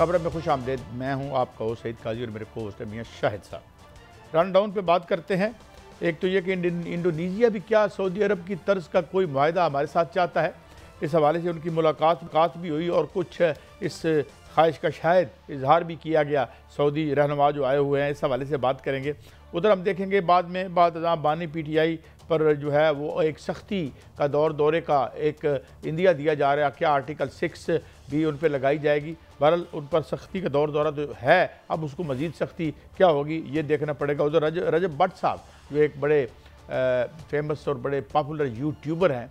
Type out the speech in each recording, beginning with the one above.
खबर में खुश आमदेद। मैं हूँ आपका होस्ट सईद काजी और मेरे को होस्ट है मियाँ शाहिद साहब। रन डाउन पे बात करते हैं। एक तो ये कि इंडोनेशिया भी क्या सऊदी अरब की तर्ज का कोई मुआहदा हमारे साथ चाहता है, इस हवाले से उनकी मुलाकात भी हुई और कुछ इस ख्वाहिश का शायद इजहार भी किया गया। सऊदी रहनुमा जो आए हुए हैं, इस हवाले से बात करेंगे। उधर हम देखेंगे बाद में बानी PTI पर जो है वो एक सख्ती का दौरे का एक इंदिया दिया जा रहा है। क्या आर्टिकल 6 भी उन पर लगाई जाएगी? बहरहाल उन पर सख्ती का दौरा तो है, अब उसको मज़ीद सख्ती क्या होगी ये देखना पड़ेगा। उधर रजब भट्ट साहब जो एक बड़े फेमस और बड़े पॉपुलर यूट्यूबर हैं,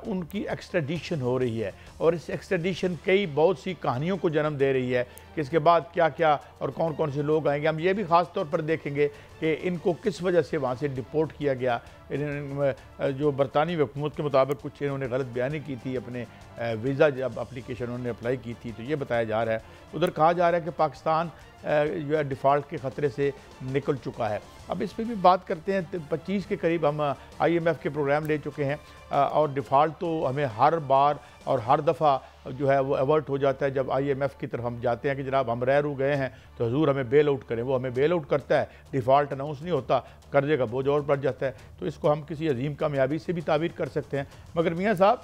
उनकी एक्सट्रेडिशन हो रही है और इस एक्सट्रेडिशन बहुत सी कहानियों को जन्म दे रही है कि इसके बाद क्या क्या और कौन कौन से लोग आएंगे। हम ये भी ख़ास तौर पर देखेंगे कि इनको किस वजह से वहाँ से डिपोर्ट किया गया। जो बरतानवी हुकूमत के मुताबिक कुछ इन्होंने गलत बयानी की थी, अपने वीज़ा जब एप्लीकेशन उन्होंने अप्लाई की थी, तो ये बताया जा रहा है। उधर कहा जा रहा है कि पाकिस्तान जो है डिफ़ॉल्ट के ख़तरे से निकल चुका है। अब इस पर भी बात करते हैं। 25 के करीब हम IMF के प्रोग्राम ले चुके हैं और डिफ़ॉल्ट तो हमें हर बार और हर दफ़ा जो है वो अवर्ट हो जाता है जब IMF की तरफ हम जाते हैं कि जनाब हम रह रू गए हैं तो हजूर हमें बेल आउट करें। वो हमें बेल आउट करता है, डिफ़ॉल्ट अनाउंस नहीं होता, कर्जे का बोझ और बढ़ जाता है। तो इसको हम किसी अजीम कामयाबी से भी ताबीर कर सकते हैं। मगर मियाँ साहब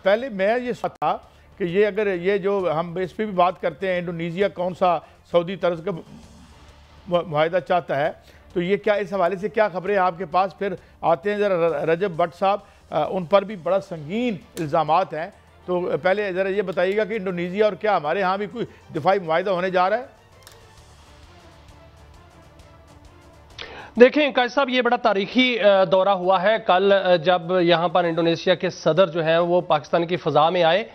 पहले मैं ये था कि ये अगर ये जो हम इस पर भी बात करते हैं, इंडोनेशिया कौन सा सऊदी तर्ज का मुआहदा चाहता है, तो ये क्या इस हवाले से क्या खबरें आपके पास फिर आते हैं? ज़रा रजब भट्ट साहब, उन पर भी बड़ा संगीन इल्ज़ामात हैं, तो पहले ज़रा ये बताइएगा कि इंडोनेशिया और क्या हमारे यहाँ भी कोई दिफाई मुआहदा होने जा रहा है? देखें काजी साहब, ये बड़ा तारीखी दौरा हुआ है। कल जब यहाँ पर इंडोनेशिया के सदर जो हैं वो पाकिस्तान की फ़ज़ा में आए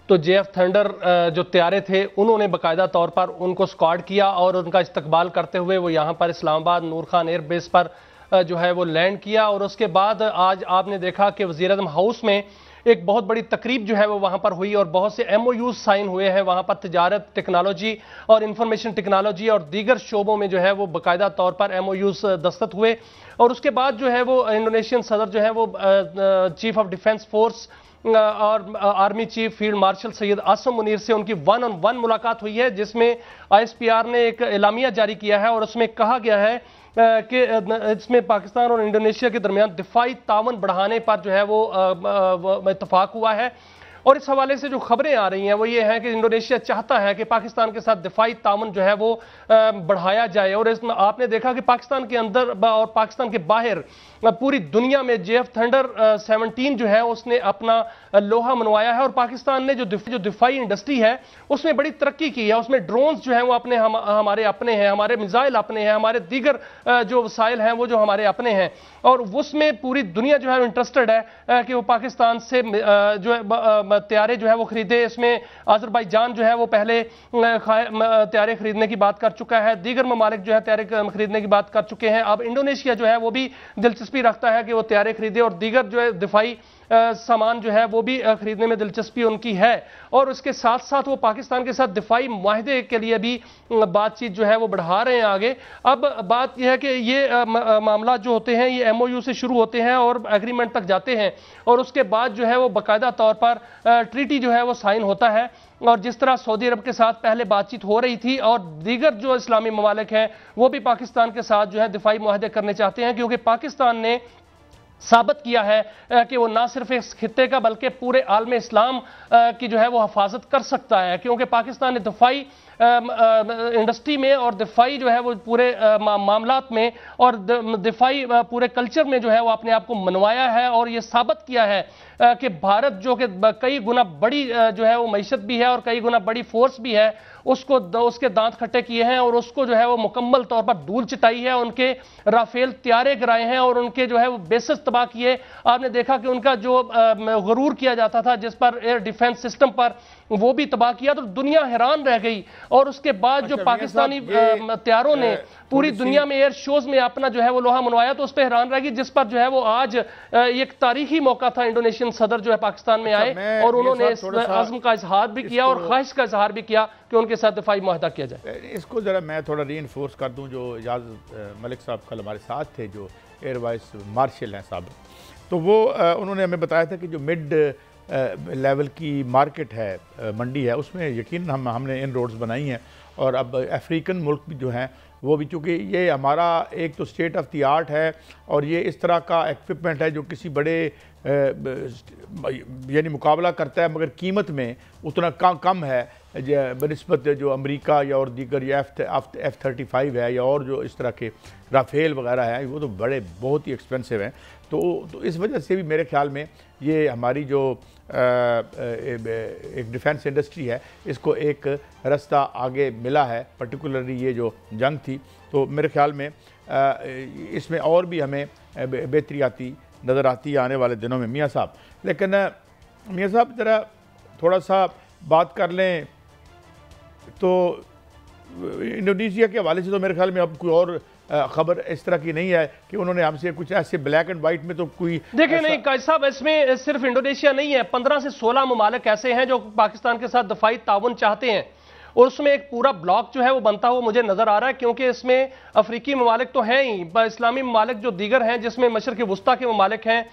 तो JF थंडर जो त्यारे थे उन्होंने बाकायदा तौर पर उनको स्क्वाड किया और उनका इस्तकबाल करते हुए वो यहाँ पर इस्लामाबाद नूर खान एयरबेस पर जो है वो लैंड किया। और उसके बाद आज आपने देखा कि वज़ीर-ए-आज़म हाउस में एक बहुत बड़ी तकरीब जो है वो वहाँ पर हुई और बहुत से MOUs साइन हुए हैं वहाँ पर तिजारत, टेक्नोलॉजी और इंफॉर्मेशन टेक्नोलॉजी और दीगर शोबों में जो है वो बाकायदा तौर पर MOUs दस्तखत हुए। और उसके बाद जो है वो इंडोनेशियन सदर जो है वो चीफ ऑफ डिफेंस फोर्स और army chief field marshal Syed Asim Munir से उनकी 1-on-1 मुलाकात हुई है, जिसमें ISPR ने एक एलामिया जारी किया है और उसमें कहा गया है कि इसमें पाकिस्तान और इंडोनेशिया के दरमियान दिफाई तावन बढ़ाने पर जो है वो इत्तफाक हुआ है। और इस हवाले से जो खबरें आ रही हैं वो ये है कि इंडोनेशिया चाहता है कि पाकिस्तान के साथ दिफाई तावन जो है वो बढ़ाया जाए। और इसमें आपने देखा कि पाकिस्तान के अंदर और पाकिस्तान के बाहर पूरी दुनिया में JF थंडर 17 जो है उसने अपना लोहा मनवाया है और पाकिस्तान ने जो दिफाई इंडस्ट्री है उसमें बड़ी तरक्की की है। उसमें ड्रोन्स जो हैं वो हमारे अपने हैं, हमारे मिसाइल अपने हैं, हमारे दीगर जो वसाइल हैं वो जो हमारे अपने हैं। और उसमें पूरी दुनिया जो है इंटरेस्टेड है कि वो पाकिस्तान से जो है त्यारे जो है वो खरीदे। इसमें अजरबैजान जो है वो पहले त्यारे खरीदने की बात कर चुका है, दीगर ममालिक जो है त्यारे खरीदने की बात कर चुके हैं। अब इंडोनेशिया जो है वो भी दिलचस्पी रखता है कि वो त्यारे खरीदे और दीगर जो है दिफाई सामान जो है वो भी खरीदने में दिलचस्पी उनकी है। और उसके साथ साथ वो पाकिस्तान के साथ दिफाई मुआहदे के लिए भी बातचीत जो है वो बढ़ा रहे हैं आगे। अब बात यह है कि ये मामला जो होते हैं ये MOU से शुरू होते हैं और एग्रीमेंट तक जाते हैं और उसके बाद जो है वो बाकायदा तौर पर ट्रीटी जो है वो साइन होता है। और जिस तरह सऊदी अरब के साथ पहले बातचीत हो रही थी और दीगर जो इस्लामी ममालिक हैं वो भी पाकिस्तान के साथ जो है दिफाई मुआहदे करने चाहते हैं, क्योंकि पाकिस्तान ने साबित किया है कि वो ना सिर्फ इस खित्ते का बल्कि पूरे आलम इस्लाम की जो है वो हिफाजत कर सकता है। क्योंकि पाकिस्तान ने दिफाई इंडस्ट्री में और दिफाई जो है वो पूरे मामलात में और दिफाई पूरे कल्चर में जो है वो अपने आप को मनवाया है और ये साबित किया है कि भारत जो कि कई गुना बड़ी जो है वो मैशत भी है और कई गुना बड़ी फोर्स भी है, उसके दांत खट्टे किए हैं और उसको जो है वो मुकम्मल तौर पर धूल चिताई है। उनके राफेल त्यारे गिराए हैं और उनके जो है वो बेसिस तबाह किए। आपने देखा कि उनका जो गरूर किया जाता था जिस पर एयर डिफेंस सिस्टम पर, वो भी तबाह किया, तो दुनिया हैरान रह गई। और उसके बाद जो पाकिस्तानी त्यारों ने पूरी दुनिया में एयर शोज में अपना जो है वो लोहा मनवाया, तो उस पर हैरान रह गई, जिस पर जो है वो आज एक तारीखी मौका था। इंडोनेशियन सदर जो है पाकिस्तान में आए और उन्होंने आज़म का इजहार भी किया और ख्वाहिश का इजहार भी किया कि उनके साथ दिफाई मुआहदा किया जाए। इसको जरा मैं थोड़ा रीइंफोर्स कर दूं, जो एजाज मलिक साहब कल हमारे साथ थे, जो एयर वाइस मार्शल हैं साहब, तो वो उन्होंने हमें बताया था कि जो मिड लेवल की मार्केट है, मंडी है, उसमें यकीन हमने इन रोड्स बनाई हैं। और अब अफ्रीकन मुल्क भी जो हैं वो भी, चूँकि ये हमारा एक तो स्टेट ऑफ द आर्ट है और ये इस तरह का इक्विपमेंट है जो किसी बड़े यानी मुकाबला करता है मगर कीमत में उतना कम है बनिस्बत जो अमेरिका या और दीगर या F-35 है या और जो इस तरह के राफेल वगैरह हैं, वो तो बड़े बहुत ही एक्सपेंसिव हैं। तो इस वजह से भी मेरे ख्याल में ये हमारी जो एक डिफेंस इंडस्ट्री है इसको एक रास्ता आगे मिला है, पर्टिकुलरली ये जो जंग थी। तो मेरे ख्याल में इसमें और भी हमें बेहतरी आती नज़र आती है आने वाले दिनों में मियाँ साहब। लेकिन मियाँ साहब ज़रा थोड़ा सा बात कर लें तो इंडोनेशिया के हवाले से तो मेरे ख्याल में अब कोई और खबर इस तरह की नहीं है कि उन्होंने हमसे कुछ ऐसे ब्लैक एंड वाइट में तो कोई देखिए नहीं काजी साहब, इसमें सिर्फ इंडोनेशिया नहीं है, 15 से 16 ममालिक ऐसे हैं जो पाकिस्तान के साथ दफाई ताउन चाहते हैं और उसमें एक पूरा ब्लॉक जो है वो बनता हुआ मुझे नजर आ रहा है, क्योंकि इसमें अफ्रीकी ममालिक तो हैं ही, इस्लामी ममालिक जो दीगर हैं जिसमें मशरक़ वुस्ता के ममालिक हैं,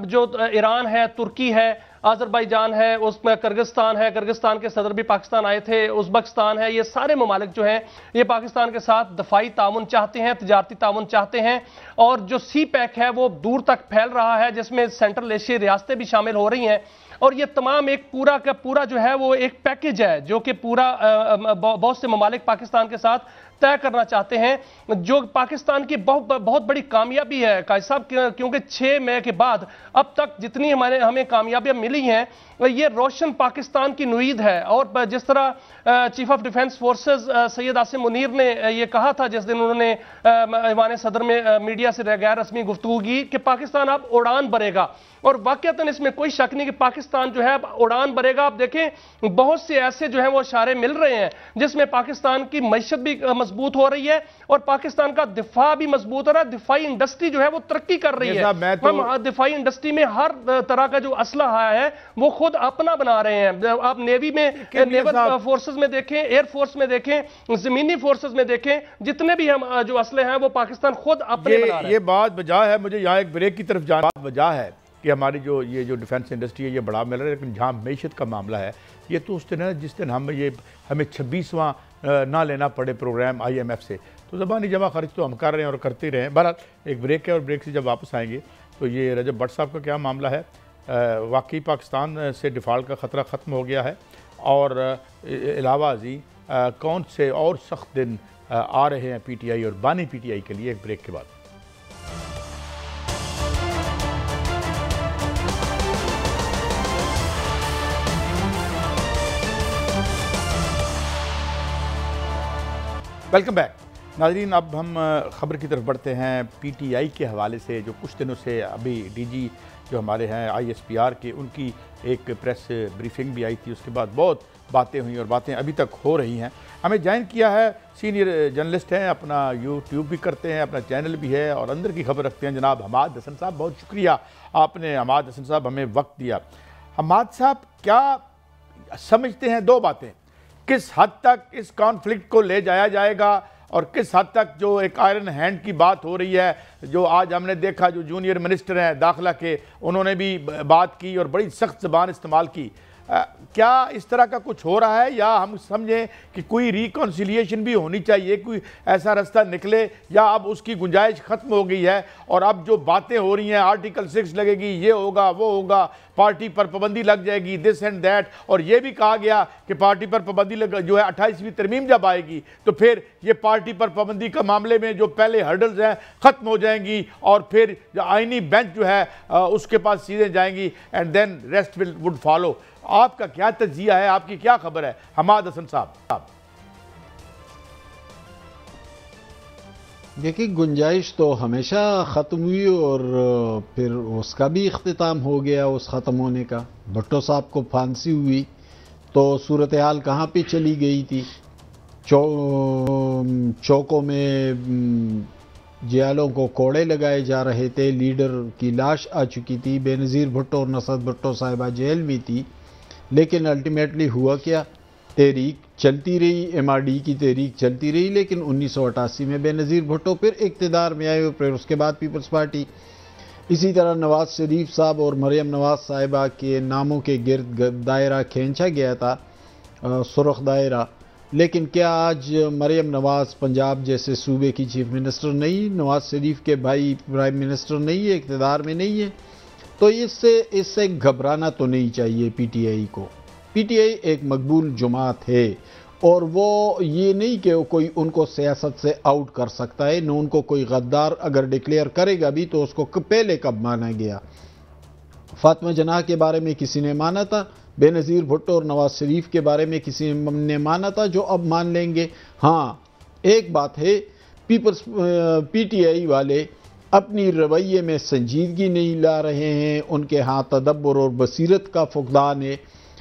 जो ईरान है, तुर्की है, अजरबैजान है, उसमें किर्गिस्तान है, किर्गिस्तान के सदर भी पाकिस्तान आए थे, उज़्बेकिस्तान है, ये सारे ममालिक जो हैं ये पाकिस्तान के साथ दफाई ताउन चाहते हैं, तिजारती ताउन चाहते हैं। और जो सी पैक है वो दूर तक फैल रहा है जिसमें सेंट्रल एशियाई रियासतें भी शामिल हो रही हैं और ये तमाम एक पूरा का पूरा जो है वो एक पैकेज है जो कि पूरा बहुत से ममालिक पाकिस्तान के साथ तय करना चाहते हैं, जो पाकिस्तान की बहुत बड़ी कामयाबी है काजी साहब, क्योंकि 6 मई के बाद अब तक जितनी हमें कामयाबियां मिली हैं ये रोशन पाकिस्तान की नुईद है। और जिस तरह chief of defence forces Syed Asim Munir ने ये कहा था जिस दिन उन्होंने ईवान सदर में मीडिया से गैर रस्मी गुफ्तगू की कि पाकिस्तान अब उड़ान भरेगा, और वाकईतन इसमें कोई शक नहीं कि पाकिस्तान जो है उड़ान भरेगा। आप देखें बहुत से ऐसे जो है वो इशारे मिल रहे हैं जिसमें पाकिस्तान की मईशत भी मजबूत हो रही है और पाकिस्तान का दिफा भी मजबूत हो रहा है, दिफाई इंडस्ट्री जो है वो तरक्की कर रही है। हम दिफाई इंडस्ट्री में हर तरह का जो असलहा है वो खुद अपना बना रहे हैं। आप नेवी में, नेवल फोर्सेस में देखें, एयर फोर्स में देखें, जमीनी फोर्सेस में देखें, जितने भी हम जो असले हैं वो पाकिस्तान खुद अपने बना रहे हैं। ये बात वजह है, मुझे यहाँ एक ब्रेक की तरफ जाना, वजह है कि हमारी जो डिफेंस इंडस्ट्री है ये बड़ा मिल रहा है, लेकिन जहाँ मैशत का मामला है ये तो उस दिन है जिस दिन हमें 26वां ना लेना पड़े प्रोग्राम IMF से, तो ज़बानी जमा खर्च तो हम कर रहे हैं और करते रहे हैं। बहरहाल एक ब्रेक है और ब्रेक से जब वापस आएंगे तो ये रजब भट्ट साहब का क्या मामला है, वाकई पाकिस्तान से डिफ़ॉल्ट का ख़तरा ख़त्म हो गया है और अलावा जी कौन से और सख्त दिन आ रहे हैं PTI और बानी PTI के लिए, एक ब्रेक के बाद। वेलकम बैक नाज़रीन, अब हम ख़बर की तरफ बढ़ते हैं PTI के हवाले से। जो कुछ दिनों से अभी DG जो हमारे हैं ISPR के, उनकी एक प्रेस ब्रीफिंग भी आई थी, उसके बाद बहुत बातें हुई और बातें अभी तक हो रही हैं। हमें ज्वाइन किया है सीनियर जर्नलिस्ट हैं, अपना YouTube भी करते हैं, अपना चैनल भी है और अंदर की खबर रखते हैं, जनाब हमाद हसन साहब। बहुत शुक्रिया आपने हमाद हसन साहब हमें वक्त दिया। हमाद साहब क्या समझते हैं, 2 बातें, किस हद तक इस कॉन्फ्लिक्ट को ले जाया जाएगा और किस हद तक जो एक आयरन हैंड की बात हो रही है, जो आज हमने देखा जो जूनियर मिनिस्टर हैं दाखिला के, उन्होंने भी बात की और बड़ी सख्त ज़बान इस्तेमाल की, क्या इस तरह का कुछ हो रहा है या हम समझें कि कोई रिकॉन्सिलिएशन भी होनी चाहिए, कोई ऐसा रास्ता निकले, या अब उसकी गुंजाइश ख़त्म हो गई है और अब जो बातें हो रही हैं आर्टिकल 6 लगेगी, ये होगा, वो होगा, पार्टी पर पाबंदी लग जाएगी, दिस एंड दैट, और ये भी कहा गया कि पार्टी पर पाबंदी जो है 28वीं तरमीम जब आएगी तो फिर ये पार्टी पर पाबंदी का मामले में जो पहले हर्डल्स हैं ख़त्म हो जाएंगी और फिर आईनी बेंच जो है उसके पास सीधे जाएंगी and then rest would follow. आपका क्या तज्जिया है, आपकी क्या खबर है हमाद हसन साहब? देखिए, गुंजाइश तो हमेशा ख़त्म हुई और फिर उसका भी इख्तिताम हो गया, उस ख़त्म होने का। भुट्टो साहब को फांसी हुई तो सूरत हाल कहाँ पे चली गई थी। चौकों में जियालों को कोड़े लगाए जा रहे थे, लीडर की लाश आ चुकी थी, बेनज़ीर भुट्टो और नसरत भुट्टो साहिबा जेल में थी। लेकिन अल्टीमेटली हुआ क्या, तहरीक चलती रही, MRD की तहरीक चलती रही, लेकिन 1988 में बेनज़ीर भुट्टो फिर इक़्तिदार में आए और फिर उसके बाद पीपल्स पार्टी। इसी तरह नवाज शरीफ साहब और मरियम नवाज साहिबा के नामों के गिर्द दायरा खींचा गया था, सुर्ख दायरा। लेकिन क्या आज मरियम नवाज पंजाब जैसे सूबे की चीफ मिनिस्टर नहीं, नवाज शरीफ के भाई प्राइम मिनिस्टर नहीं है, इक़्तिदार में नहीं है? तो इससे घबराना तो नहीं चाहिए पीटीआई को। पीटीआई एक मकबूल जमात है और वो ये नहीं कि कोई उनको सियासत से आउट कर सकता है, न उनको कोई गद्दार अगर डिक्लेयर करेगा भी तो उसको पहले कब माना गया। फातिमा जनाह के बारे में किसी ने माना था, बेनज़ीर भुट्टो और नवाज शरीफ के बारे में किसी ने माना था, जो अब मान लेंगे। हाँ, एक बात है, पीटीआई वाले अपनी रवैये में संजीदगी नहीं ला रहे हैं, उनके यहाँ तदब्बर और बसीरत का फुकदान है।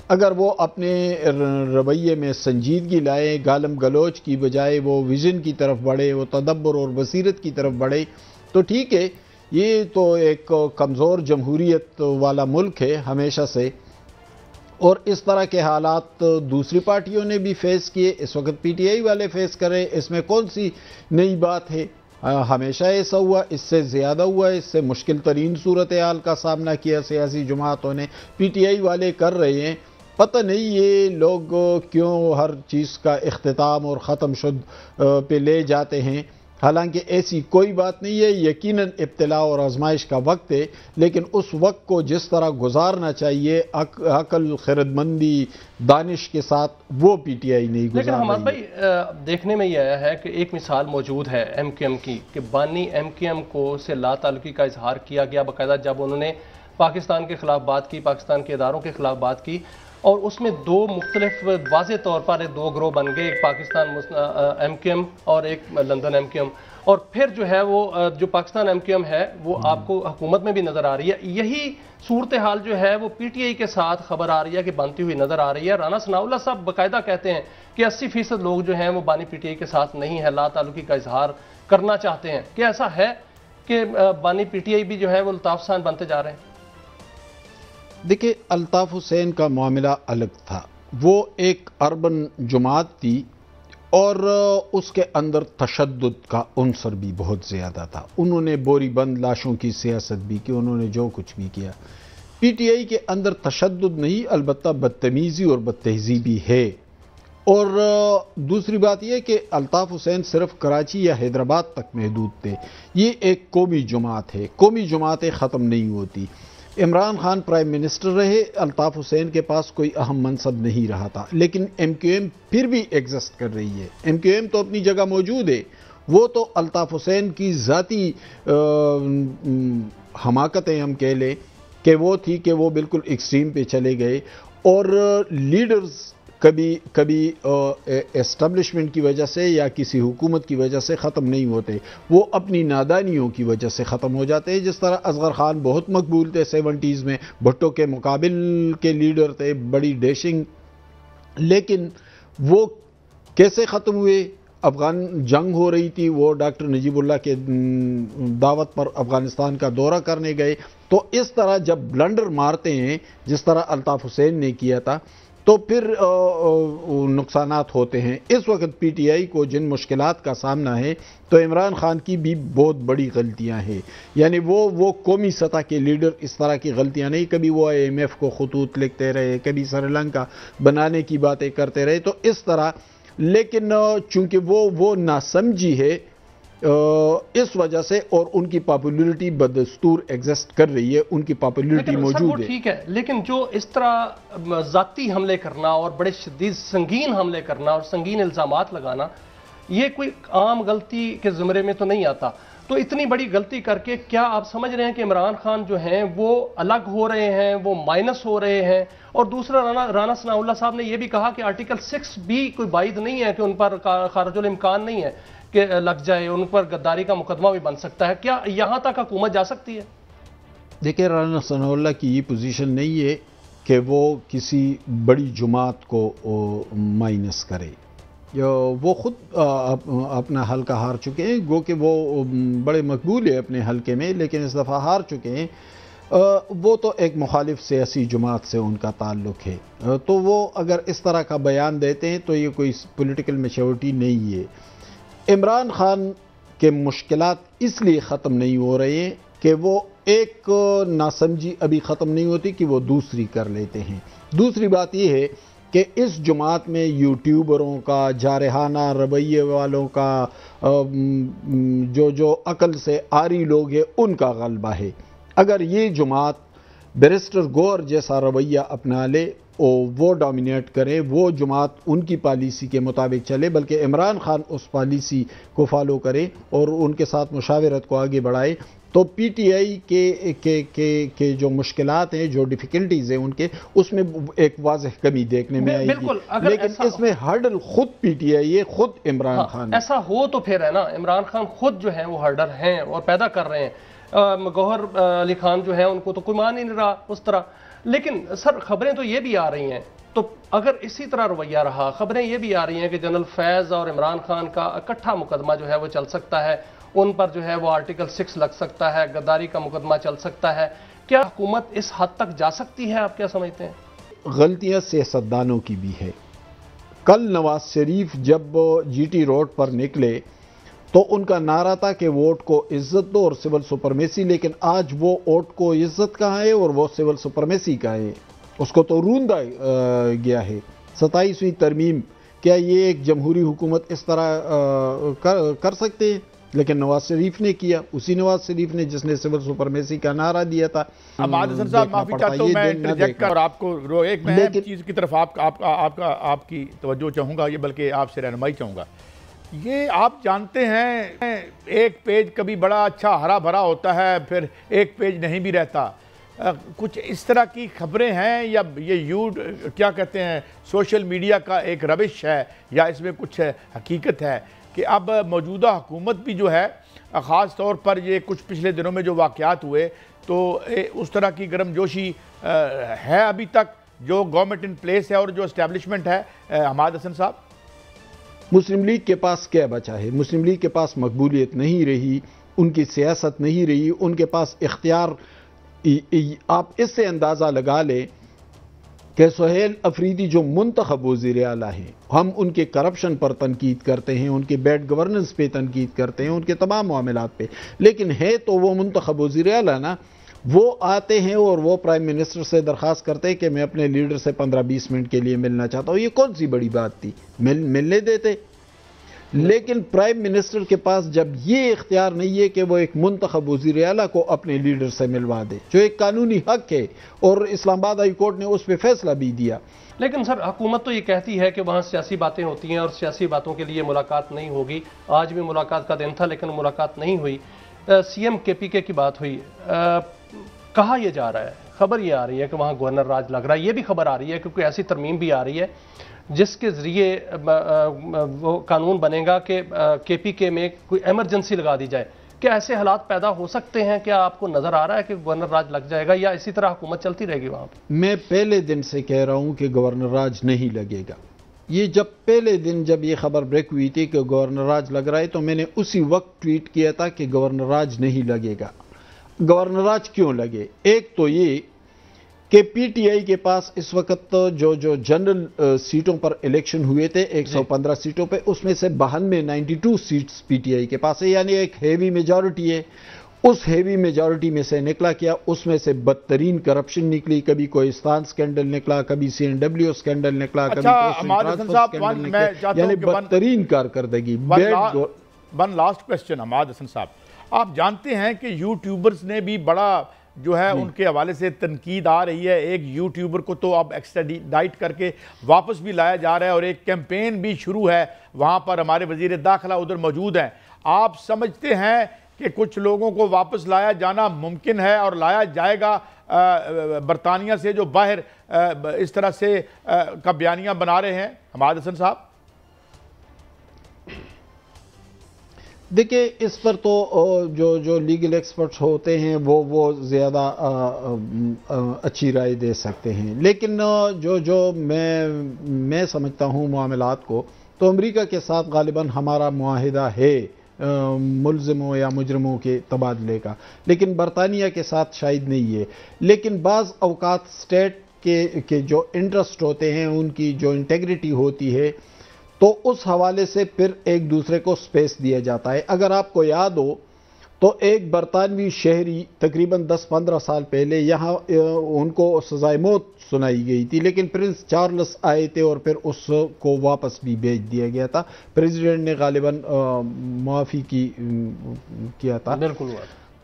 अगर वो अपने रवैये में संजीदगी लाए, गालम गलोच की बजाय वो विज़न की तरफ बढ़े, वो तदब्बर और बसीरत की तरफ बढ़े तो ठीक है। ये तो एक कमज़ोर जमहूरियत वाला मुल्क है हमेशा से, और इस तरह के हालात दूसरी पार्टियों ने भी फेस किए, इस वक्त पीटीआई वाले फेस करें, इसमें कौन सी नई बात है? हमेशा ऐसा हुआ, इससे ज़्यादा हुआ, इससे मुश्किल तरीन सूरत हाल का सामना किया सियासी जमातों ने, पीटीआई वाले कर रहे हैं। पता नहीं ये लोग क्यों हर चीज़ का इख्तिताम और ख़त्म शुद्ध पे ले जाते हैं। हालांकि ऐसी कोई बात नहीं है, यकीनन इब्तिला और आजमाइश का वक्त है, लेकिन उस वक्त को जिस तरह गुजारना चाहिए अकल, खिरदमंदी, दानिश के साथ, वो पीटीआई नहीं गुजार रही है। लेकिन हमारे भाई देखने में ये आया है कि एक मिसाल मौजूद है एमक्यूएम की, कि बानी एमक्यूएम को से लाताल्लुकी का इजहार किया गया बाकायदा, जब उन्होंने पाकिस्तान के खिलाफ बात की, पाकिस्तान के इदारों के खिलाफ बात की, और उसमें दो मुख्तलिफ वाज़े तौर पर दो ग्रोह बन गए, एक पाकिस्तान एमक्यूएम और एक लंदन एमक्यूएम। और फिर जो है वो जो पाकिस्तान एमक्यूएम है वो आपको हुकूमत में भी नज़र आ रही है। यही सूरत हाल जो है वो पीटीआई के साथ खबर आ रही है कि बनती हुई नज़र आ रही है। राना सनाउल्लाह साहब बाकायदा कहते हैं कि 80% लोग जो हैं वो बानी पीटीआई के साथ नहीं है, ला ताल्लुकी का इजहार करना चाहते हैं। क्या ऐसा है कि बानी पीटीआई भी जो है वो अल्ताफ साहब बनते जा रहे हैं? देखिए, अल्ताफ हुसैन का मामला अलग था। वो एक अर्बन जमात थी और उसके अंदर तशद्दुद का उन्सर भी बहुत ज़्यादा था। उन्होंने बोरीबंद लाशों की सियासत भी की, उन्होंने जो कुछ भी किया। पीटीआई के अंदर तशद्दुद नहीं, अलबत्ता बदतमीज़ी और बदतहज़ीबी है। और दूसरी बात यह कि अल्ताफ हुसैन सिर्फ कराची या हैदराबाद तक महदूद थे। ये एक कौमी जमात है, कौमी जमातें ख़त्म नहीं होती। इमरान खान प्राइम मिनिस्टर रहे, अल्ताफ हुसैन के पास कोई अहम मनसब नहीं रहा था, लेकिन एमक्यूएम फिर भी एग्जिस्ट कर रही है। एमक्यूएम तो अपनी जगह मौजूद है। वो तो अल्ताफ हुसैन की ज़ाती हमाकतें हम कह लें कि वो थी कि वो बिल्कुल एक्सट्रीम पे चले गए, और लीडर्स कभी एस्टेब्लिशमेंट की वजह से या किसी हुकूमत की वजह से ख़त्म नहीं होते, वो अपनी नादानियों की वजह से ख़त्म हो जाते हैं। जिस तरह असगर खान बहुत मकबूल थे 70s में, भुट्टो के मुकाबिल के लीडर थे, बड़ी डैशिंग, लेकिन वो कैसे ख़त्म हुए? अफ़गान जंग हो रही थी, वो डॉक्टर नजीबुल्लाह के दावत पर अफ़गानिस्तान का दौरा करने गए। तो इस तरह जब ब्लंडर मारते हैं जिस तरह अल्ताफ हुसैन ने किया था, तो फिर नुकसानात होते हैं। इस वक्त पीटीआई को जिन मुश्किलात का सामना है, तो इमरान खान की भी बहुत बड़ी गलतियां हैं। यानी वो कौमी सतह के लीडर इस तरह की गलतियां नहीं, कभी वो IMF को खतूत लिखते रहे, कभी श्रीलंका बनाने की बातें करते रहे, तो इस तरह। लेकिन चूंकि वो नासमझी है इस वजह से, और उनकी पॉपुलरिटी बदस्तूर एग्जिस्ट कर रही है, उनकी पॉपुलरिटी मौजूद है। ठीक है, लेकिन जो इस तरह जाती हमले करना और बड़े शदीद संगीन हमले करना और संगीन इल्जामात लगाना, ये कोई आम गलती के ज़ुमरे में तो नहीं आता। तो इतनी बड़ी गलती करके क्या आप समझ रहे हैं कि इमरान खान जो हैं वो अलग हो रहे हैं, वो माइनस हो रहे हैं? और दूसरा, राना सनाउल्लाह साहब ने यह भी कहा कि आर्टिकल 6 भी कोई वाइद नहीं है, कि उन पर खारिजुल इम्कान नहीं है कि लग जाए, उन पर गद्दारी का मुकदमा भी बन सकता है। क्या यहां तक हुकूमत जा सकती है? देखिए, राना सनाउल्लाह की ये पोजीशन नहीं है कि वो किसी बड़ी जमात को माइनस करे। वो खुद अपना हल्का हार चुके हैं, गो कि वो बड़े मकबूल है अपने हल्के में, लेकिन इस दफ़ा हार चुके हैं। वो तो एक मुखालिफ सियासी जमात से उनका ताल्लुक़ है, तो वो अगर इस तरह का बयान देते हैं तो ये कोई पॉलिटिकल मैच्योरिटी नहीं है। इमरान खान के मुश्किलात इसलिए ख़त्म नहीं हो रहे हैं कि वो एक नासमझी अभी ख़त्म नहीं होती कि वो दूसरी कर लेते हैं। दूसरी बात यह है कि इस जुमात में यूट्यूबरों का, जारहाना रवैये वालों का, जो अकल से आरी लोग हैं उनका गलबा है। अगर ये जुमात बैरिस्टर गौहर जैसा रवैया अपना ले और वो डोमिनेट करे, वो जुमात उनकी पॉलिसी के मुताबिक चले, बल्कि इमरान खान उस पॉलिसी को फॉलो करे और उनके साथ मुशावरत को आगे बढ़ाए, तो पीटीआई के जो मुश्किलात हैं, जो डिफ़िकल्टीज़ हैं उनके, उसमें एक वाज़ेह कमी देखने में आएगी। लेकिन इसमें हर्डल खुद पीटीआई है, खुद इमरान खान। ऐसा हो तो फिर है ना, इमरान खान खुद जो है वो हर्डल हैं और पैदा कर रहे हैं। गौहर अली खान जो है उनको तो कोई मान ही नहीं रहा उस तरह। लेकिन सर खबरें तो ये भी आ रही हैं, तो अगर इसी तरह रवैया रहा, खबरें ये भी आ रही हैं कि जनरल फैज़ और इमरान खान का इकट्ठा मुकदमा जो है वो चल सकता है, उन पर जो है वो आर्टिकल 6 लग सकता है, गद्दारी का मुकदमा चल सकता है। क्या हुकूमत इस हद तक जा सकती है, आप क्या समझते हैं? गलतियां सियासतदानों की भी है। कल नवाज शरीफ जब जीटी रोड पर निकले तो उनका नारा था कि वोट को इज्जत दो और सिविल सुपरमेसी, लेकिन आज वो वोट को इज्जत कहाँ है और वो सिविल सुपरमेसी का है, उसको तो रूंदा गया है। 27वीं तरमीम, क्या ये एक जमहूरी हुकूमत इस तरह कर सकते हैं? लेकिन नवाज शरीफ ने किया, उसी नवाज शरीफ ने जिसने सिविल सुपरमेसी का नारा दिया था। अहमद हसन साहब माफी चाहता हूं, मैं इंटरजेक्ट कर और आपको एक मैं चीज़ की तरफ आपकी तवज्जो चाहूँगा, ये बल्कि आपसे रहनुमाई चाहूँगा। ये आप जानते हैं एक पेज कभी बड़ा अच्छा हरा भरा होता है, फिर एक पेज नहीं भी रहता। कुछ इस तरह की खबरें हैं या ये क्या कहते हैं सोशल मीडिया का एक रविश है या इसमें कुछ हकीकत है कि अब मौजूदा हुकूमत भी जो है, ख़ास तौर पर ये कुछ पिछले दिनों में जो वाक़यात हुए, तो उस तरह की गर्मजोशी है अभी तक जो गवर्नमेंट इन प्लेस है और जो इस्टेब्लिशमेंट है? अहमद हसन साहब, मुस्लिम लीग के पास क्या बचा है? मुस्लिम लीग के पास मकबूलियत नहीं रही, उनकी सियासत नहीं रही, उनके पास इख्तियार। आप इससे अंदाज़ा लगा लें कि सुहेल अफरीदी जो मुंतखब वज़ीर आला हैं, हम उनके करप्शन पर तनकीद करते हैं, उनके बैड गवर्नेंस पे तनकीद करते हैं, उनके तमाम मामलात पे, लेकिन है तो वो मुंतखब वज़ीर आला ना। वो आते हैं और वो प्राइम मिनिस्टर से दरख्वास्त करते हैं कि मैं अपने लीडर से 15-20 मिनट के लिए मिलना चाहता हूँ। ये कौन सी बड़ी बात थी? मिलने देते। लेकिन प्राइम मिनिस्टर के पास जब ये इख्तियार नहीं है कि वो एक मुंतखब वज़ीर आला को अपने लीडर से मिलवा दे, जो एक कानूनी हक है और इस्लामाबाद हाई कोर्ट ने उस पर फैसला भी दिया। लेकिन सर हुकूमत तो ये कहती है कि वहाँ सियासी बातें होती हैं और सियासी बातों के लिए मुलाकात नहीं होगी। आज भी मुलाकात का दिन था लेकिन मुलाकात नहीं हुई। सीएम केपीके की बात हुई, कहा यह जा रहा है, खबर ये आ रही है कि वहाँ गवर्नर राज लग रहा है। ये भी खबर आ रही है क्योंकि ऐसी तरमीम भी आ रही है जिसके ज़रिए वो कानून बनेगा कि केपीके में कोई एमरजेंसी लगा दी जाए। क्या ऐसे हालात पैदा हो सकते हैं? क्या आपको नज़र आ रहा है कि गवर्नर राज लग जाएगा या इसी तरह हुकूमत चलती रहेगी वहाँ पर? मैं पहले दिन से कह रहा हूँ कि गवर्नर राज नहीं लगेगा। ये जब पहले दिन जब ये खबर ब्रेक हुई थी कि गवर्नर राज लग रहा है, तो मैंने उसी वक्त ट्वीट किया था कि गवर्नर राज नहीं लगेगा। गवर्नर राज क्यों लगे? एक तो ये कि पीटीआई के पास इस वक्त जो जनरल सीटों पर इलेक्शन हुए थे 115 सीटों पे, उसमें से 92 सीट्स पीटीआई के पास है, यानी एक हेवी मेजॉरिटी है। उस हेवी मेजॉरिटी में से निकला क्या? उसमें से बदतरीन करप्शन निकली। कभी कोई स्कैंडल निकला, कभी CNW स्कैंडल निकला, कभी स्कैंडल निकला, यानी बदतरीन कारकर्दगी। One last question Ahmed Hasan sahab, आप जानते हैं कि यूट्यूबर्स ने भी बड़ा जो है उनके हवाले से तनकीद आ रही है। एक यूट्यूबर को तो अब एक्स्ट्राडाइट करके वापस भी लाया जा रहा है और एक कैंपेन भी शुरू है, वहाँ पर हमारे वजीर दाखिला उधर मौजूद हैं। आप समझते हैं कि कुछ लोगों को वापस लाया जाना मुमकिन है और लाया जाएगा बरतानिया से जो बाहर इस तरह से का बयानियाँ बना रहे हैं? अहमद हसन साहब, देखिए, इस पर तो जो लीगल एक्सपर्ट्स होते हैं वो ज़्यादा अच्छी राय दे सकते हैं। लेकिन जो मैं समझता हूँ मामलात को, तो अमेरिका के साथ गालिबन हमारा मुआहिदा है मुल्ज़िमों या मुजरमों के तबादले का, लेकिन बरतानिया के साथ शायद नहीं है। लेकिन बाज़ अवकात स्टेट के जो इंटरेस्ट होते हैं, उनकी जो इंटेग्रिटी होती है, तो उस हवाले से फिर एक दूसरे को स्पेस दिया जाता है। अगर आपको याद हो तो एक बरतानवी शहरी तकरीबन 10-15 साल पहले यहाँ उनको सजाए मौत सुनाई गई थी, लेकिन प्रिंस चार्ल्स आए थे और फिर उसको वापस भी भेज दिया गया था। प्रेसिडेंट ने गालिबन माफ़ी किया था। बिल्कुल हुआ।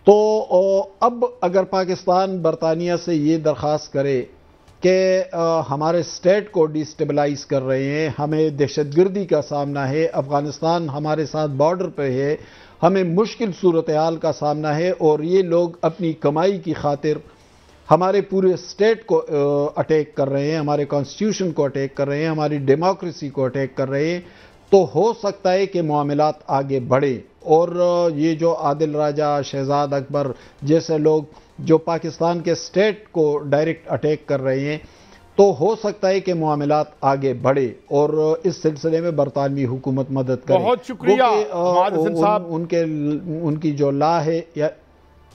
तो अब अगर पाकिस्तान बरतानिया से ये दरख्वास्त करे कि हमारे स्टेट को डिस्टेबलाइज कर रहे हैं, हमें दहशतगर्दी का सामना है, अफगानिस्तान हमारे साथ बॉर्डर पे है, हमें मुश्किल सूरत हाल का सामना है और ये लोग अपनी कमाई की खातिर हमारे पूरे स्टेट को अटैक कर रहे हैं, हमारे कॉन्स्टिट्यूशन को अटैक कर रहे हैं, हमारी डेमोक्रेसी को अटैक कर रहे हैं, तो हो सकता है कि मामलात आगे बढ़े। और ये जो आदिल राजा, शहजाद अकबर जैसे लोग जो पाकिस्तान के स्टेट को डायरेक्ट अटैक कर रहे हैं, तो हो सकता है कि मामलात आगे बढ़े और इस सिलसिले में बरतानवी हुकूमत मदद करे। बहुत शुक्रिया साहब, उनकी जो ला है या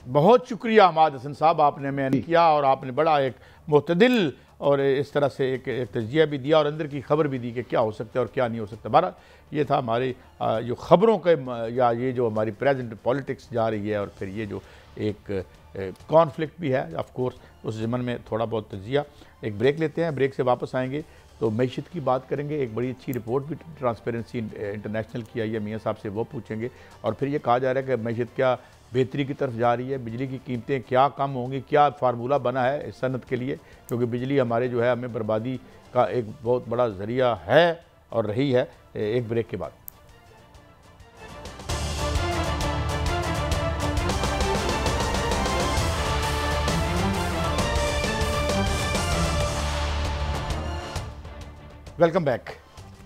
बहुत शुक्रिया हमाद हसन साहब, आपने मैंने किया और आपने बड़ा एक मुतदिल और इस तरह से एक तजिया भी दिया और अंदर की खबर भी दी कि क्या हो सकता है और क्या नहीं हो सकता। हमारा ये था हमारी जो खबरों के या ये जो हमारी प्रेजेंट पॉलिटिक्स जा रही है और फिर ये जो एक कॉन्फ्लिक्ट भी है ऑफ कोर्स, उस ज़मन में थोड़ा बहुत तजिया। एक ब्रेक लेते हैं, ब्रेक से वापस आएंगे तो मैशत की बात करेंगे। एक बड़ी अच्छी रिपोर्ट भी ट्रांसपेरेंसी इंटरनेशनल की आई है, मियाँ साहब से वो पूछेंगे। और फिर ये कहा जा रहा है कि मैशत क्या बेहतरी की तरफ जा रही है, बिजली की कीमतें क्या कम होंगी, क्या फार्मूला बना है इस सनत के लिए, क्योंकि बिजली हमारे जो है हमें बर्बादी का एक बहुत बड़ा ज़रिया है और रही है। एक ब्रेक के बाद वेलकम बैक।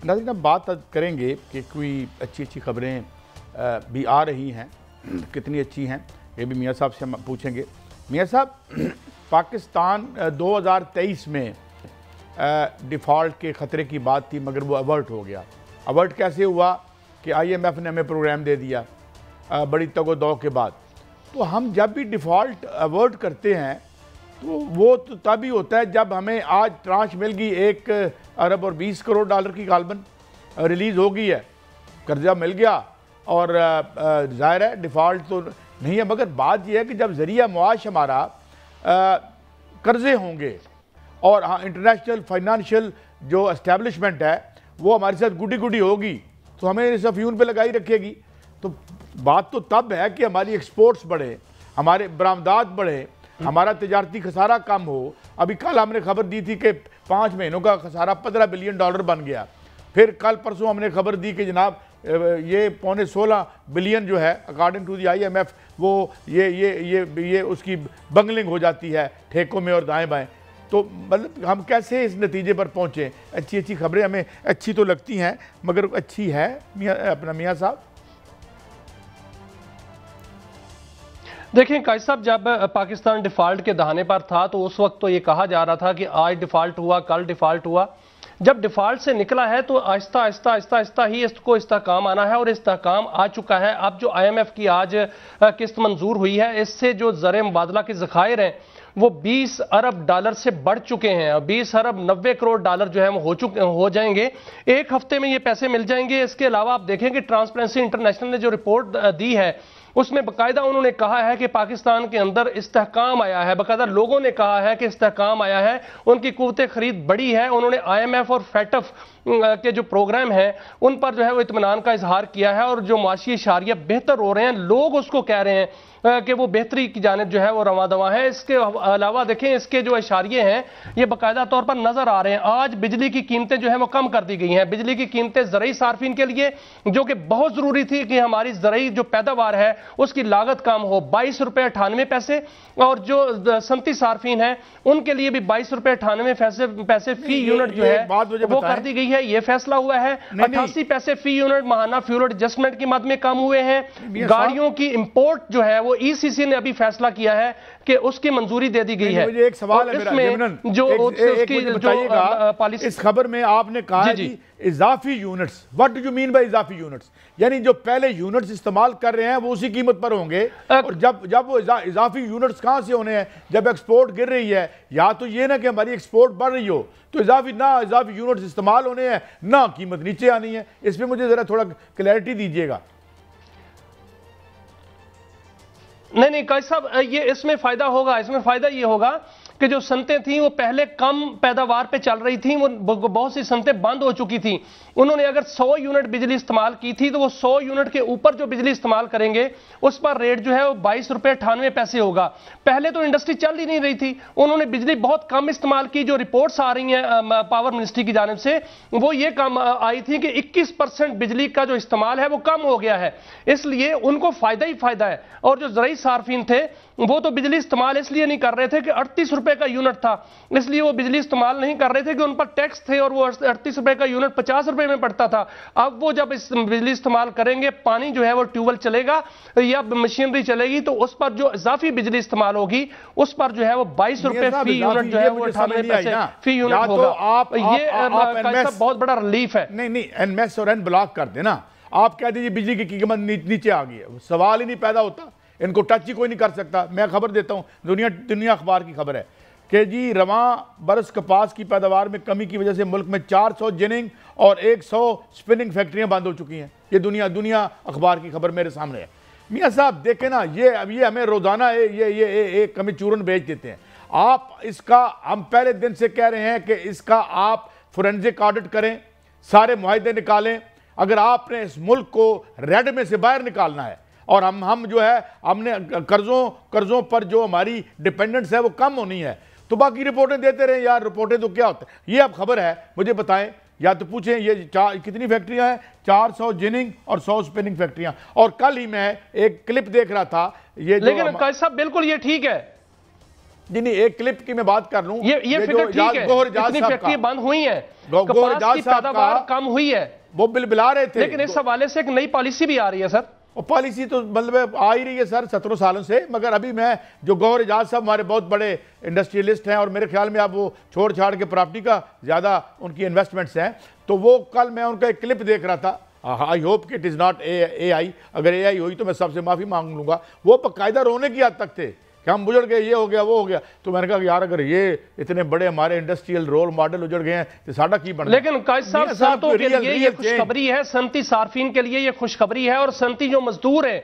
नाज़रीन, अब बात करेंगे कि कोई अच्छी अच्छी खबरें भी आ रही हैं, कितनी अच्छी हैं ये भी मियाँ साहब से हम पूछेंगे। मियाँ साहब, पाकिस्तान 2023 में डिफ़ॉल्ट के ख़तरे की बात थी मगर वो अवर्ट हो गया। अवर्ट कैसे हुआ कि IMF ने हमें प्रोग्राम दे दिया बड़ी तगो-दो के बाद। तो हम जब भी डिफ़ॉल्ट अवर्ट करते हैं तो वो तो तभी होता है जब हमें आज ट्रांच मिल गई 1 अरब और 20 करोड़ डॉलर की गालबन रिलीज़ हो गई है, कर्जा मिल गया और ज़ाहिर है डिफ़ॉल्ट तो नहीं है। मगर बात यह है कि जब ज़रिया मुआश हमारा कर्ज़े होंगे और हाँ इंटरनेशनल फाइनेंशियल जो एस्टेब्लिशमेंट है वो हमारे साथ गुडी गुडी होगी तो हमें इस अफ्यून पे लगाई रखेगी। तो बात तो तब है कि हमारी एक्सपोर्ट्स बढ़े, हमारे बरामदात बढ़े, हमारा तिजारती खसारा कम हो। अभी कल हमने खबर दी थी कि 5 महीनों का खसारा 15 बिलियन डॉलर बन गया। फिर कल परसों हमने खबर दी कि जनाब ये 15.16 बिलियन जो है अकॉर्डिंग टू दी IMF वो ये उसकी बंगलिंग हो जाती है ठेकों में और दाएं बाएं। तो मतलब हम कैसे इस नतीजे पर पहुँचे? अच्छी अच्छी खबरें हमें अच्छी तो लगती हैं मगर अच्छी है मियाँ साहब। देखिए कायद साहब, जब पाकिस्तान डिफ़ॉल्ट के दहाने पर था तो उस वक्त तो ये कहा जा रहा था कि आज डिफ़ॉल्ट हुआ, कल डिफ़ॉल्ट हुआ। जब डिफ़ॉल्ट से निकला है तो आहिस्ता आहिस्ता आहिस्ता आहिस्ता ही इसको इस्तेहकाम आना है और इस्तेहकाम आ चुका है। अब जो IMF की आज किस्त मंजूर हुई है, इससे जो ज़र मुबादला के ज़खायर हैं वो 20 अरब डॉलर से बढ़ चुके हैं। 20 अरब 90 करोड़ डॉलर जो है वो हो जाएंगे, एक हफ्ते में ये पैसे मिल जाएंगे। इसके अलावा आप देखेंगे ट्रांसपेरेंसी इंटरनेशनल ने जो रिपोर्ट दी है उसमें बाकायदा उन्होंने कहा है कि पाकिस्तान के अंदर इस्तेहकाम आया है, बाकायदा लोगों ने कहा है कि इस्तेहकाम आया है, उनकी क़ुव्वत खरीद बढ़ी है। उन्होंने IMF और FATF के जो प्रोग्राम हैं उन पर जो है वो इत्मीनान का इजहार किया है और जो माशी इशारिया बेहतर हो रहे हैं, लोग उसको कह रहे हैं कि वो बेहतरी की जानिब जो है वो रवा दवा है। इसके अलावा देखें इसके जो इशारिये हैं ये बाकायदा तौर पर नजर आ रहे हैं। आज बिजली की कीमतें जो है वो कम कर दी गई हैं। बिजली की कीमतें ज़रई सार्फिन के लिए जो कि बहुत जरूरी थी कि हमारी ज़रई जो पैदावार है उसकी लागत कम हो, 22 रुपये 98 पैसे, और जो सनती सार्फिन है उनके लिए भी 22 रुपये 98 पैसे फी यूनिट जो है वो कर दी गई है। ये फैसला हुआ है। 88 पैसे फी यूनिट माहाना फ्यूल एडजस्टमेंट की मद में कम हुए हैं। गाड़ियों की इंपोर्ट जो है वो ECC ने अभी फैसला किया है कि उसकी मंजूरी दे दी गई है। मुझे एक सवाल है मेरा, पॉलिसी इस खबर में आपने कहा कि इजाफी units, what do you mean by इजाफी यूनिट्स? यानी जो पहले यूनिट्स इस्तेमाल कर रहे हैं वो उसी कीमत पर होंगे और जब वो इजाफी यूनिट्स कहां से होने हैं? जब एक्सपोर्ट गिर रही है, या तो ये ना कि हमारी एक्सपोर्ट बढ़ रही हो तो इजाफी यूनिट्स इस्तेमाल होने हैं ना कीमत नीचे आनी है। इसमें मुझे जरा थोड़ा क्लैरिटी दीजिएगा। नहीं काजी साहब, ये इसमें फायदा होगा। इसमें फायदा ये होगा कि जो सनतें थी वो पहले कम पैदावार पे चल रही थी, वो बहुत सी सनतें बंद हो चुकी थी। उन्होंने अगर 100 यूनिट बिजली इस्तेमाल की थी तो वो 100 यूनिट के ऊपर जो बिजली इस्तेमाल करेंगे उस पर रेट जो है वो 22 रुपए 98 पैसे होगा। पहले तो इंडस्ट्री चल ही नहीं रही थी, उन्होंने बिजली बहुत कम इस्तेमाल की। जो रिपोर्ट्स आ रही हैं पावर मिनिस्ट्री की जानिब से वो ये कम आई थी कि 21% बिजली का जो इस्तेमाल है वो कम हो गया है, इसलिए उनको फायदा ही फायदा है। और जो ज़राई सार्फिन थे वो तो बिजली इस्तेमाल इसलिए नहीं कर रहे थे कि 38 रुपए का यूनिट था, इसलिए वो बिजली इस्तेमाल नहीं कर रहे थे कि उन पर टैक्स थे और वो 38 रुपए का यूनिट 50 रुपए में पड़ता था। अब वो जब इस बिजली इस्तेमाल करेंगे, पानी जो है वो ट्यूबवेल चलेगा या मशीनरी चलेगी तो उस पर जो इजाफी बिजली इस्तेमाल होगी उस पर जो है वो 22 रुपए फी यूनिट जो है वो 98 पैसे फी यूनिट होगा। ये बहुत बड़ा रिलीफ है। नहीं एनमेस और एन ब्लॉक कर देना, आप कह दीजिए बिजली की कीमत नीचे आ गई है, सवाल ही नहीं पैदा होता, इनको टच ही कोई नहीं कर सकता। मैं खबर देता हूं, दुनिया अखबार की खबर है कि जी रवां बरस कपास की पैदावार में कमी की वजह से मुल्क में 400 जिनिंग और 100 स्पिनिंग फैक्ट्रियां बंद हो चुकी हैं। ये दुनिया अखबार की खबर मेरे सामने है। मियाँ साहब देखें ना, ये हमें रोजाना ये कमी चूरन बेच देते हैं। आप इसका, हम पहले दिन से कह रहे हैं कि इसका आप फोरेंसिक ऑडिट करें, सारे मुआहदे निकालें। अगर आपने इस मुल्क को रेड में से बाहर निकालना है और हम जो है हमने कर्जों पर जो हमारी डिपेंडेंस है वो कम होनी है, तो बाकी रिपोर्टें देते रहे यार। रिपोर्टें तो क्या होता है, ये अब खबर है, मुझे बताएं या तो पूछें ये कितनी फैक्ट्रियां हैं? 400 जिनिंग और 100 स्पिनिंग फैक्ट्रियां। और कल ही मैं एक क्लिप देख रहा था, ये लेकिन काजी साहब बिल्कुल ये ठीक है जी, नहीं एक क्लिप की मैं बात कर लूं, ये फिगर ठीक है, इतनी फैक्ट्रियां बंद हुई हैं, कपास की पैदावार कम हुई है, वो बिल बिला रहे थे। लेकिन इस हवाले से एक नई पॉलिसी भी आ रही है सर। और पॉलिसी तो मतलब आ ही रही है सर 17 सालों से, मगर अभी मैं जो गौहर एजाज साहब हमारे बहुत बड़े इंडस्ट्रियलिस्ट हैं और मेरे ख्याल में आप वो छोड़ छाड़ के प्रॉपर्टी का ज़्यादा उनकी इन्वेस्टमेंट्स हैं, तो वो कल मैं उनका एक क्लिप देख रहा था। आई होप कि इट इज़ नॉट AI, अगर AI हुई तो मैं सबसे माफ़ी मांग लूँगा। वो बाकायदा रोने की हद तक थे कि हम उजड़ गए, ये हो गया वो हो गया। तो मैंने कहा कि यार अगर ये इतने बड़े हमारे इंडस्ट्रियल रोल मॉडल उजड़ गए हैं तो साडा की बन। लेकिन काजी साहब सनतों के लिए ये खुशखबरी है, सनती सार्फिन के लिए ये खुशखबरी है और सनती जो मजदूर है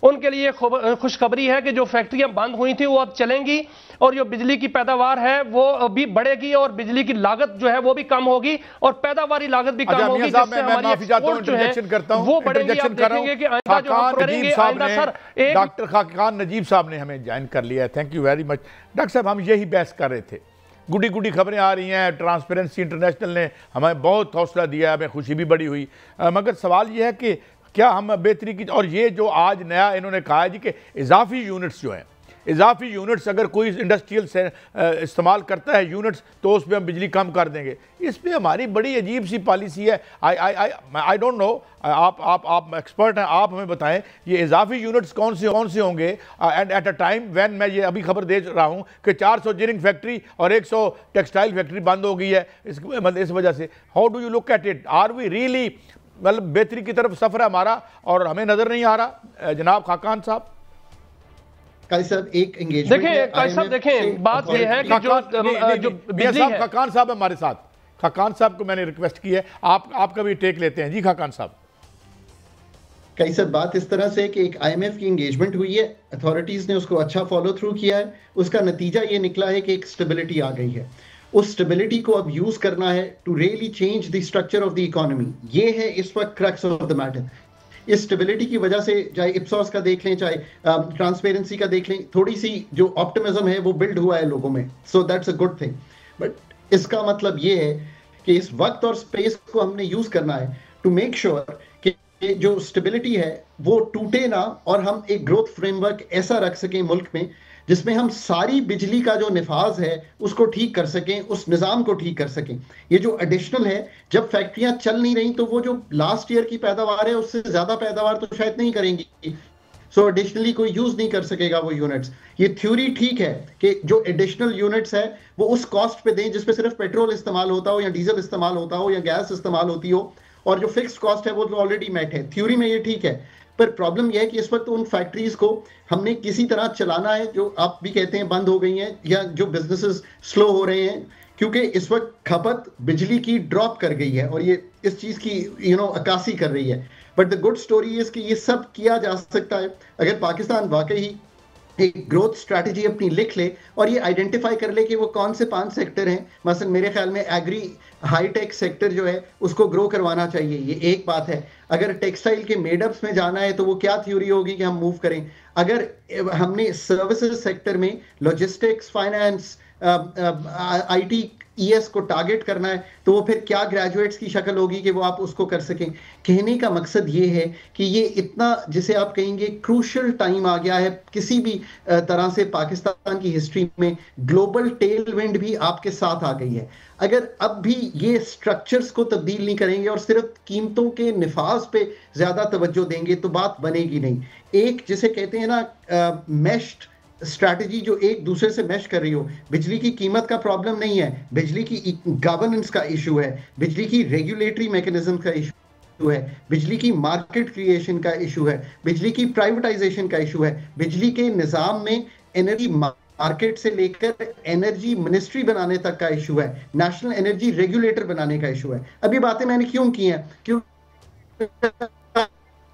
उनके लिए खुशखबरी है कि जो फैक्ट्रियां बंद हुई थी वो अब चलेंगी और जो बिजली की पैदावार है वो भी बढ़ेगी और बिजली की लागत जो है वो भी कम होगी और पैदावारी लागत भी कम होगी, जिससे हमारी एक्सपोर्ट जो है वो बढ़ेगी। आप देखेंगे कि आइंदा जो हम करेंगे, आइंदा सर डॉक्टर खाकान नजीब साहब ने हमें ज्वाइन कर लिया है, thank you very much. Doctor साहब हम यही बहस कर रहे थे, गुडी खबरें आ रही हैं, ट्रांसपेरेंसी इंटरनेशनल ने हमें बहुत हौसला दिया, हमें खुशी भी बड़ी हुई, मगर सवाल यह है कि क्या हम बेहतरी की, और ये जो आज नया इन्होंने कहा है जी कि इजाफी यूनिट्स जो हैं, इजाफी यूनिट्स अगर कोई इंडस्ट्रियल से इस्तेमाल करता है यूनिट्स तो उस पर हम बिजली कम कर देंगे। इस पर हमारी बड़ी अजीब सी पॉलिसी है। आई डोंट नो, आप एक्सपर्ट हैं, आप हमें बताएं ये इजाफी यूनिट्स कौन से होंगे and at a time when मैं ये अभी खबर दे रहा हूँ कि 400 जिनिंग फैक्ट्री और 100 टेक्सटाइल फैक्ट्री बंद हो गई है इस वजह से। How do you look at it? Are we really मतलब बेहतरी की तरफ सफर है हमारा और हमें नजर नहीं आ रहा? जनाब खाकान साहब। काजी साहब एक एंगेजमेंट देखें, काजी साहब देखें, बात यह है कि जो बिजली है, खाकान साहब हमारे साथ, खाकान साहब को मैंने रिक्वेस्ट की है, आपका भी टेक लेते हैं। जी खाकान साहब। कई साहब बात इस तरह से कि एक IMF की एंगेजमेंट हुई है, अथॉरिटीज ने उसको अच्छा फॉलो थ्रू किया है, उसका नतीजा ये निकला है कि एक स्टेबिलिटी आ गई है। उस स्टेबिलिटी को अब यूज करना है to really change the structure of the economy. ये है इस वक्त क्रक्स ऑफ द मैटर। इस स्टेबिलिटी की वजह से चाहे इप्सॉस का देख लें, चाहे ट्रांसपेरेंसी का देख लें, थोड़ी सी जो ऑप्टिमिज्म है वो बिल्ड हुआ है लोगों में, so that's a good thing. But इसका मतलब ये है कि इस वक्त और स्पेस को हमने यूज करना है टू मेक श्योर कि जो स्टेबिलिटी है वो टूटे ना और हम एक ग्रोथ फ्रेमवर्क ऐसा रख सकें मुल्क में जिसमें हम सारी बिजली का जो निफाज है उसको ठीक कर सकें, उस निज़ाम को ठीक कर सकें। ये जो एडिशनल है, जब फैक्ट्रियां चल नहीं रही तो वो जो लास्ट ईयर की पैदावार है उससे ज्यादा पैदावार तो शायद नहीं करेंगी, सो एडिशनली कोई यूज नहीं कर सकेगा वो यूनिट्स। ये थ्योरी ठीक है कि जो एडिशनल यूनिट्स है वो उस कॉस्ट पे दें जिसपे सिर्फ पेट्रोल इस्तेमाल होता हो या डीजल इस्तेमाल होता हो या गैस इस्तेमाल होती हो, और जो फिक्स्ड कॉस्ट है वो तो ऑलरेडी मेट है। थ्योरी में ये ठीक है, पर प्रॉब्लम यह है कि इस वक्त उन फैक्ट्रीज को हमने किसी तरह चलाना है जो आप भी कहते हैं बंद हो गई हैं या जो बिजनेसेस स्लो हो रहे हैं, क्योंकि इस वक्त खपत बिजली की ड्रॉप कर गई है और ये इस चीज की अक्कासी कर रही है। But the good story is कि ये सब किया जा सकता है अगर पाकिस्तान वाकई एक ग्रोथ स्ट्रैटेजी अपनी लिख ले और ये आइडेंटिफाई कर ले कि वो कौन से 5 सेक्टर हैं। मसलन मेरे ख्याल में एग्री हाईटेक सेक्टर जो है उसको ग्रो करवाना चाहिए, ये एक बात है। अगर टेक्सटाइल के मेडअप्स में जाना है तो वो क्या थ्योरी होगी कि हम मूव करें। अगर हमने सर्विसेज सेक्टर में लॉजिस्टिक्स, फाइनेंस, आईटी, ईएस को टारगेट करना है तो वो फिर क्या ग्रेजुएट्स की शक्ल होगी कि वो आप उसको कर सकें। कहने का मकसद ये है कि ये इतना, जिसे आप कहेंगे क्रूशल टाइम आ गया है किसी भी तरह से पाकिस्तान की हिस्ट्री में। ग्लोबल टेलविंड भी आपके साथ आ गई है। अगर अब भी ये स्ट्रक्चर्स को तब्दील नहीं करेंगे और सिर्फ कीमतों के निफाज पे ज्यादा तवज्जो देंगे तो बात बनेगी नहीं। एक जिसे कहते हैं ना मेश्ड स्ट्रैटेजी, जो एक दूसरे से मैश कर रही हो। बिजली की कीमत का प्रॉब्लम नहीं है, बिजली की गवर्नेंस का इशू है, बिजली की रेगुलेटरी मैकेनिज्म का इशू है, बिजली की मार्केट क्रिएशन का इशू है, बिजली की प्राइवेटाइजेशन का इशू है, बिजली के निज़ाम में एनर्जी मार्केट से लेकर एनर्जी मिनिस्ट्री बनाने तक का इशू है, नेशनल एनर्जी रेगुलेटर बनाने का इशू है। अभी बातें मैंने क्यों की हैं? क्यों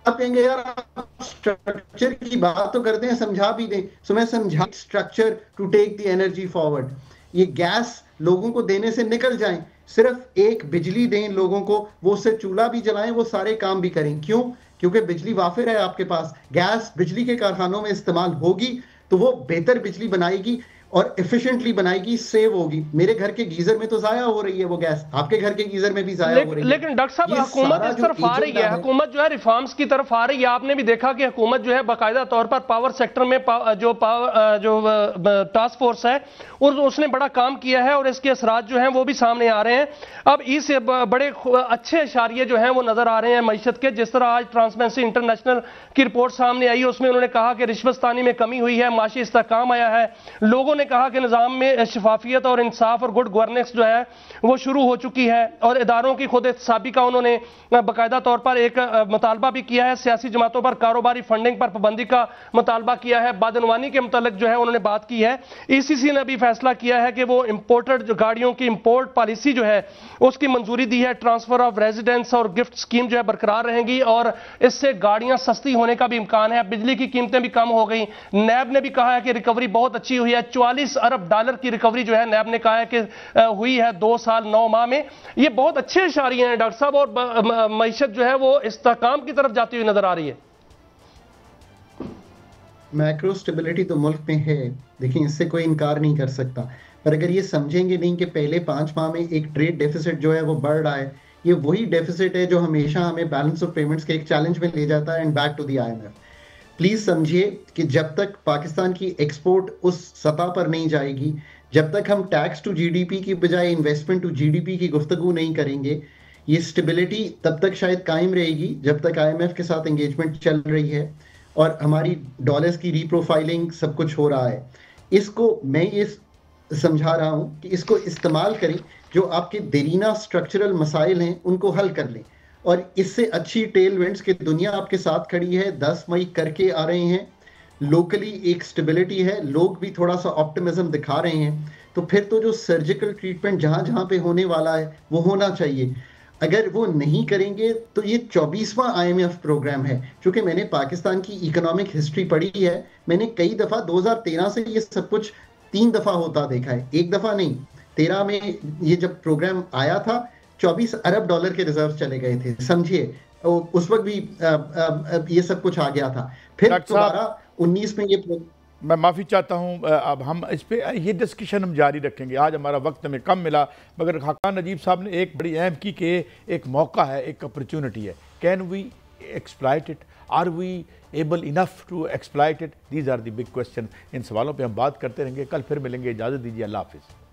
आप कहेंगे यार स्ट्रक्चर की बात तो करते हैं, समझा भी दें। सो मैं समझा structure to take the energy forward. ये गैस लोगों को देने से निकल जाएं, सिर्फ एक बिजली दें लोगों को, वो उससे चूल्हा भी जलाएं, वो सारे काम भी करें। क्यों? क्योंकि बिजली वाफिर है आपके पास। गैस बिजली के कारखानों में इस्तेमाल होगी तो वो बेहतर बिजली बनाएगी और एफिशिएंटली बनाएगी, सेव होगी। मेरे घर के गीजर में तो जाया हो रही है वो गैस, आपके घर के गीजर में भी जाया हो रही है। लेकिन डॉक्टर साहब हुकूमत इस तरफ आ रही है, हुकूमत जो है रिफॉर्म्स की तरफ आ रही है। आपने भी देखा कि हुकूमत जो है बाकायदा तौर पर पावर सेक्टर में जो टास्क फोर्स है उसने बड़ा काम किया है और इसके असरात जो हैं वो भी सामने आ रहे हैं। अब इस बड़े अच्छे इशारे जो हैं वो नजर आ रहे हैं मईशत के। जिस तरह आज ट्रांसपेरेंसी इंटरनेशनल की रिपोर्ट सामने आई, उसमें उन्होंने कहा कि रिश्वतस्तानी में कमी हुई है, माशी इस्तेहकाम आया है। लोगों ने कहा कि निज़ाम में शफाफियत और इंसाफ और गुड गवर्नेंस जो है वो शुरू हो चुकी है और इदारों की खुद एहतसाबी का उन्होंने बाकायदा तौर पर एक मुतालबा भी किया है। सियासी जमातों पर कारोबारी फंडिंग पर पाबंदी का मुतालबा किया है। बदअनवानी के मुतालिक जो है उन्होंने बात की है। ईसीसी ने भी फैसला किया है कि वो इंपोर्टेड जो गाड़ियों की इंपोर्ट पॉलिसी जो है उसकी मंजूरी दी है। ट्रांसफर ऑफ रेजिडेंस और गिफ्ट स्कीम जो है बरकरार रहेंगी और इससे गाड़ियां सस्ती होने का भी इम्कान है। बिजली की कीमतें भी कम हो गई। नैब ने भी कहा है कि रिकवरी बहुत अच्छी हुई है। $44 अरब की रिकवरी जो है नैब ने कहा है कि हुई है 2 साल 9 माह में। ये बहुत अच्छे इशारे हैं डॉक्टर साहब और मईशत जो है वो इस्तेहकाम की तरफ जाती हुई नजर आ रही है। मैक्रो स्टेबिलिटी तो मुल्क में है, देखिए इससे कोई इनकार नहीं कर सकता। पर अगर ये समझेंगे नहीं कि पहले 5 माह में एक ट्रेड डेफिसिट जो है वो बढ़ रहा है, ये वही डेफिसिट है जो हमेशा हमें बैलेंस ऑफ पेमेंट्स के एक चैलेंज में ले जाता है and back to the IMF। Please समझिए कि जब तक पाकिस्तान की एक्सपोर्ट उस सतह पर नहीं जाएगी, जब तक हम टैक्स टू जीडीपी की बजाय इन्वेस्टमेंट टू जीडीपी की गुफ्तगू नहीं करेंगे, ये स्टेबिलिटी तब तक शायद कायम रहेगी जब तक IMF के साथ एंगेजमेंट चल रही है और हमारी डॉलर्स की रीप्रोफाइलिंग सब कुछ हो रहा है। इसको मैं ये समझा रहा हूं कि इसको इस्तेमाल करें, जो आपके देरीना स्ट्रक्चरल मसाइल हैं उनको हल कर लें और इससे अच्छी टेलविंड्स की दुनिया आपके साथ खड़ी है। 10 मई करके आ रहे हैं, लोकली एक स्टेबिलिटी है, लोग भी थोड़ा सा ऑप्टिमिज्म दिखा रहे हैं। तो फिर तो जो सर्जिकल ट्रीटमेंट जहां जहां पे होने वाला है वो होना चाहिए। अगर वो नहीं करेंगे तो ये 24वां IMF प्रोग्राम है। क्योंकि मैंने पाकिस्तान की इकोनॉमिक हिस्ट्री पढ़ी है, मैंने कई दफ़ा 2013 से ये सब कुछ 3 दफ़ा होता देखा है, एक दफ़ा नहीं। 13 में ये जब प्रोग्राम आया था $24 अरब के रिजर्व चले गए थे, समझिए उस वक्त भी ये सब कुछ आ गया था। फिर दोबारा 19 में ये मैं माफ़ी चाहता हूँ, अब हम इस पे ये डिस्कशन हम जारी रखेंगे। आज हमारा वक्त हमें कम मिला, मगर खाकान नजीब साहब ने एक बड़ी अहम की कि एक मौका है, एक अपॉर्चुनिटी है। Can we exploit it? Are we able enough to exploit it? These are the big question. इन सवालों पे हम बात करते रहेंगे। कल फिर मिलेंगे, इजाज़त दीजिए, अल्लाह हाफिज़।